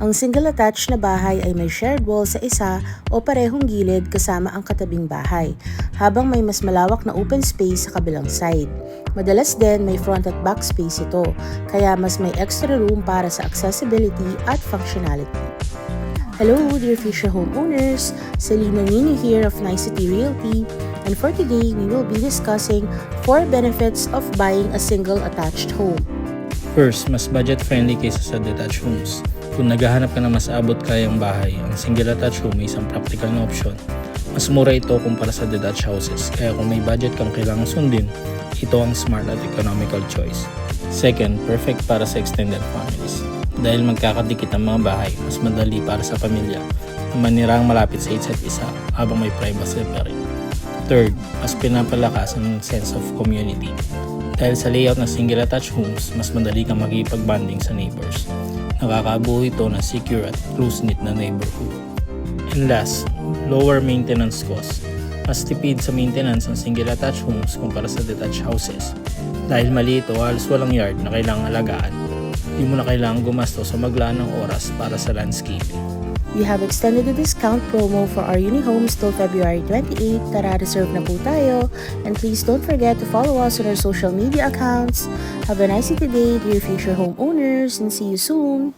Ang single attached na bahay ay may shared wall sa isa o parehong gilid kasama ang katabing bahay, habang may mas malawak na open space sa kabilang side. Madalas din may front at back space ito, kaya mas may extra room para sa accessibility at functionality. Hello dear future homeowners! Selena Nino here of Nicety Realty, and for today we will be discussing 4 benefits of buying a single attached home. First, mas budget-friendly kaysa sa detached homes. Kung naghahanap ka ng mas abot kayang bahay, ang single attached home ay isang practical na option. Mas mura ito kumpara sa detached houses, kaya kung may budget kang kailangang sundin, ito ang smart at economical choice. Second, perfect para sa extended families. Dahil magkakadikit ang mga bahay, mas madali para sa pamilya na manirang malapit sa isa't isa habang may privacy pa rin. Third, mas pinapalakas ang sense of community. Dahil sa layout ng single attached homes, mas madali kang makikipag-bonding sa neighbors. Nakakabuo ito ng secure at close-knit na neighborhood. And last, lower maintenance costs. Mas tipid sa maintenance ang single attached homes kumpara sa detached houses. Dahil maliit o halos walang yard na kailangang alagaan, hindi mo na kailangang gumastos o maglaan ng oras para sa landscaping. We have extended the discount promo for our Unihomes till February 28. Tara, reserve na po tayo. And please don't forget to follow us on our social media accounts. Have a nice day today, dear future homeowners, and see you soon!